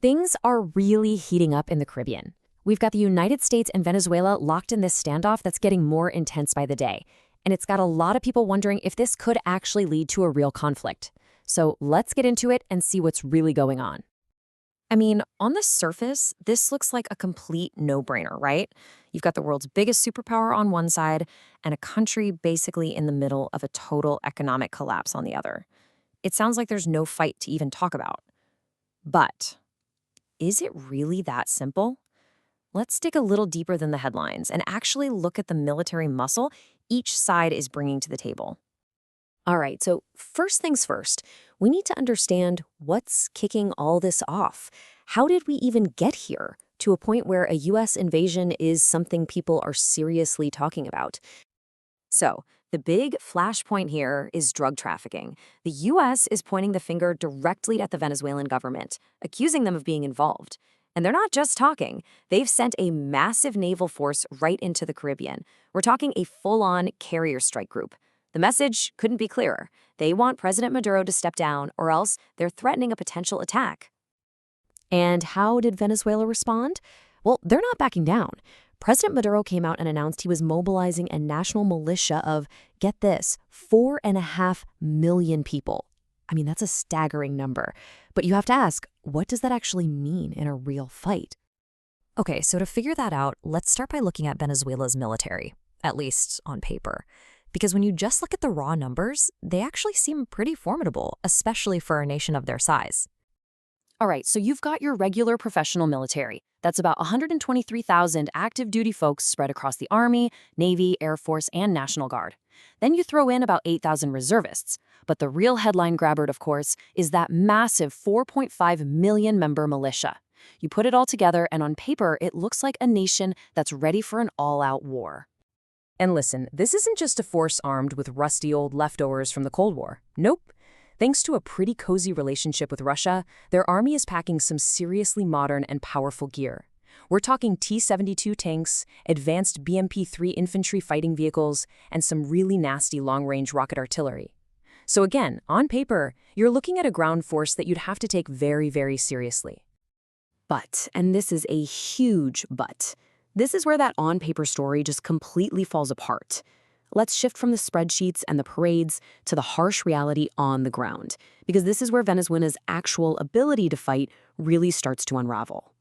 Things are really heating up in the Caribbean. We've got the United States and Venezuela locked in this standoff that's getting more intense by the day. And it's got a lot of people wondering if this could actually lead to a real conflict. So let's get into it and see what's really going on. I mean, on the surface, this looks like a complete no-brainer, right? You've got the world's biggest superpower on one side and a country basically in the middle of a total economic collapse on the other. It sounds like there's no fight to even talk about. But is it really that simple? Let's dig a little deeper than the headlines and actually look at the military muscle each side is bringing to the table. All right, so first things first, we need to understand what's kicking all this off. How did we even get here to a point where a U.S. invasion is something people are seriously talking about? So, the big flashpoint here is drug trafficking. The U.S. is pointing the finger directly at the Venezuelan government, accusing them of being involved. And they're not just talking. They've sent a massive naval force right into the Caribbean. We're talking a full-on carrier strike group. The message couldn't be clearer. They want President Maduro to step down, or else they're threatening a potential attack. And how did Venezuela respond? Well, they're not backing down. President Maduro came out and announced he was mobilizing a national militia of, get this, 4.5 million people. I mean, that's a staggering number. But you have to ask, what does that actually mean in a real fight? Okay, so to figure that out, let's start by looking at Venezuela's military, at least on paper. Because when you just look at the raw numbers, they actually seem pretty formidable, especially for a nation of their size. All right, so you've got your regular professional military. That's about 123,000 active duty folks spread across the Army, Navy, Air Force, and National Guard. Then you throw in about 8,000 reservists. But the real headline grabber, of course, is that massive 4.5 million member militia. You put it all together, and on paper, it looks like a nation that's ready for an all-out war. And listen, this isn't just a force armed with rusty old leftovers from the Cold War. Nope. Thanks to a pretty cozy relationship with Russia, their army is packing some seriously modern and powerful gear. We're talking T-72 tanks, advanced BMP-3 infantry fighting vehicles, and some really nasty long-range rocket artillery. So again, on paper, you're looking at a ground force that you'd have to take very, very seriously. But, and this is a huge but, this is where that on-paper story just completely falls apart. Let's shift from the spreadsheets and the parades to the harsh reality on the ground, because this is where Venezuela's actual ability to fight really starts to unravel.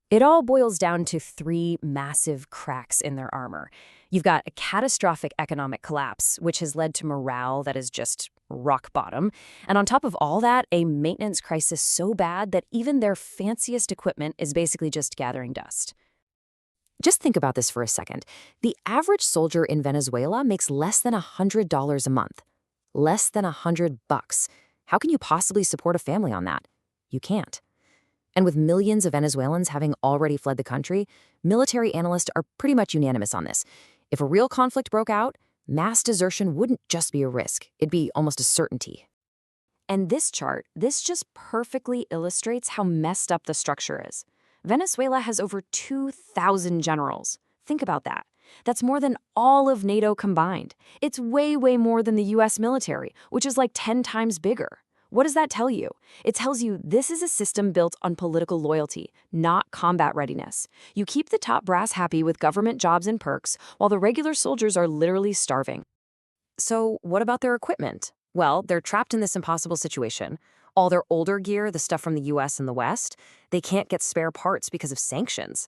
It all boils down to three massive cracks in their armor. You've got a catastrophic economic collapse, which has led to morale that is just rock bottom. And on top of all that, a maintenance crisis so bad that even their fanciest equipment is basically just gathering dust. Just think about this for a second. The average soldier in Venezuela makes less than $100 a month. Less than $100. How can you possibly support a family on that? You can't. And with millions of Venezuelans having already fled the country, military analysts are pretty much unanimous on this. If a real conflict broke out, mass desertion wouldn't just be a risk, it'd be almost a certainty. And this chart, this just perfectly illustrates how messed up the structure is. Venezuela has over 2,000 generals. Think about that. That's more than all of NATO combined. It's way, way more than the US military, which is like 10 times bigger. What does that tell you? It tells you this is a system built on political loyalty, not combat readiness. You keep the top brass happy with government jobs and perks, while the regular soldiers are literally starving. So what about their equipment? Well, they're trapped in this impossible situation. All their older gear, the stuff from the US and the West, they can't get spare parts because of sanctions.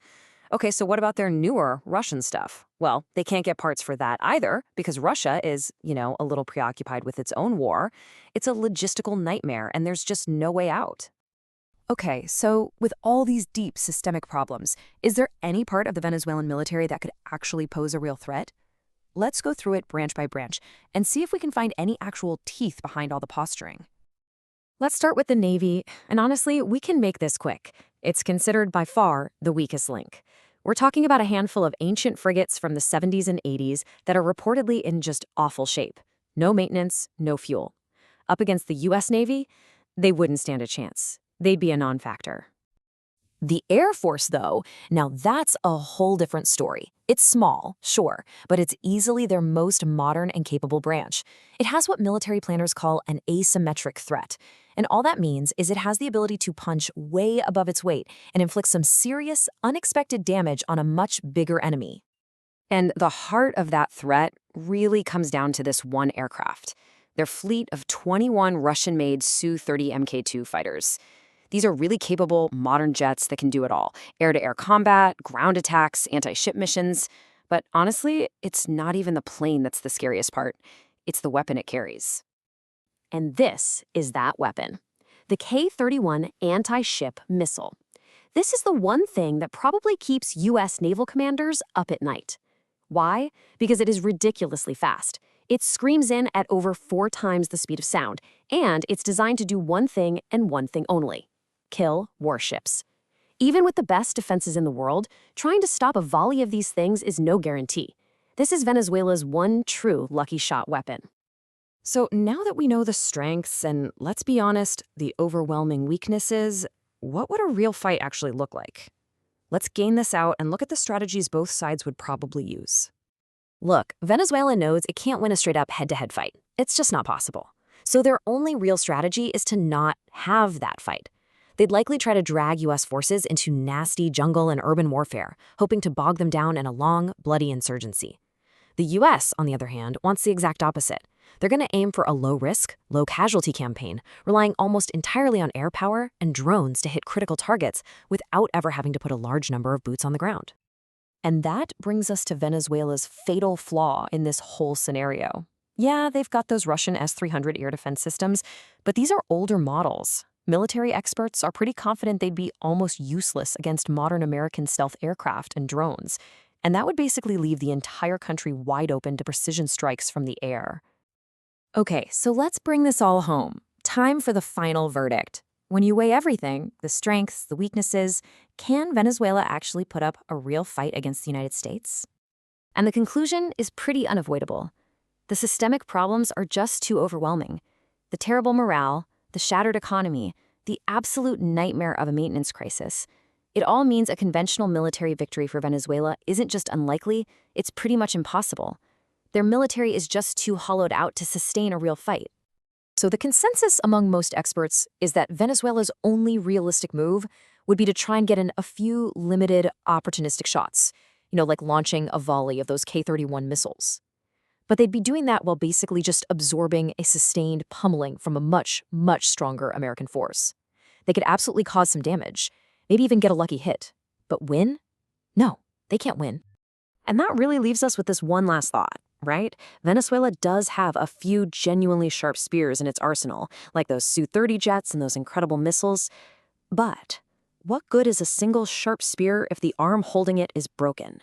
Okay, so what about their newer Russian stuff? Well, they can't get parts for that either because Russia is, a little preoccupied with its own war. It's a logistical nightmare and there's just no way out. Okay, so with all these deep systemic problems, is there any part of the Venezuelan military that could actually pose a real threat? Let's go through it branch by branch and see if we can find any actual teeth behind all the posturing. Let's start with the Navy, and honestly, we can make this quick. It's considered by far the weakest link. We're talking about a handful of ancient frigates from the 70s and 80s that are reportedly in just awful shape. No maintenance, no fuel. Up against the US Navy, they wouldn't stand a chance. They'd be a non-factor. The Air Force, though, now that's a whole different story. It's small, sure, but it's easily their most modern and capable branch. It has what military planners call an asymmetric threat. And all that means is it has the ability to punch way above its weight and inflict some serious, unexpected damage on a much bigger enemy. And the heart of that threat really comes down to this one aircraft, their fleet of 21 Russian-made Su-30 Mk2 fighters. These are really capable, modern jets that can do it all: air-to-air combat, ground attacks, anti-ship missions. But honestly, it's not even the plane that's the scariest part. It's the weapon it carries. And this is that weapon, the K-31 anti-ship missile. This is the one thing that probably keeps U.S. naval commanders up at night. Why? Because it is ridiculously fast. It screams in at over 4 times the speed of sound, and it's designed to do one thing and one thing only: kill warships. Even with the best defenses in the world, trying to stop a volley of these things is no guarantee. This is Venezuela's one true lucky shot weapon. So now that we know the strengths and, let's be honest, the overwhelming weaknesses, what would a real fight actually look like? Let's gain this out and look at the strategies both sides would probably use. Look, Venezuela knows it can't win a straight-up head-to-head fight. It's just not possible. So their only real strategy is to not have that fight. They'd likely try to drag U.S. forces into nasty jungle and urban warfare, hoping to bog them down in a long, bloody insurgency. The U.S., on the other hand, wants the exact opposite. They're going to aim for a low-risk, low-casualty campaign, relying almost entirely on air power and drones to hit critical targets without ever having to put a large number of boots on the ground. And that brings us to Venezuela's fatal flaw in this whole scenario. Yeah, they've got those Russian S-300 air defense systems, but these are older models. Military experts are pretty confident they'd be almost useless against modern American stealth aircraft and drones, and that would basically leave the entire country wide open to precision strikes from the air. Okay, so let's bring this all home. Time for the final verdict. When you weigh everything, the strengths, the weaknesses, can Venezuela actually put up a real fight against the United States? And the conclusion is pretty unavoidable. The systemic problems are just too overwhelming. The terrible morale, the shattered economy, the absolute nightmare of a maintenance crisis. It all means a conventional military victory for Venezuela isn't just unlikely, it's pretty much impossible. Their military is just too hollowed out to sustain a real fight. So the consensus among most experts is that Venezuela's only realistic move would be to try and get in a few limited opportunistic shots, like launching a volley of those K-31 missiles. But they'd be doing that while basically just absorbing a sustained pummeling from a much, much stronger American force. They could absolutely cause some damage, maybe even get a lucky hit. But win? No, they can't win. And that really leaves us with this one last thought, right? Venezuela does have a few genuinely sharp spears in its arsenal, like those Su-30 jets and those incredible missiles. But what good is a single sharp spear if the arm holding it is broken?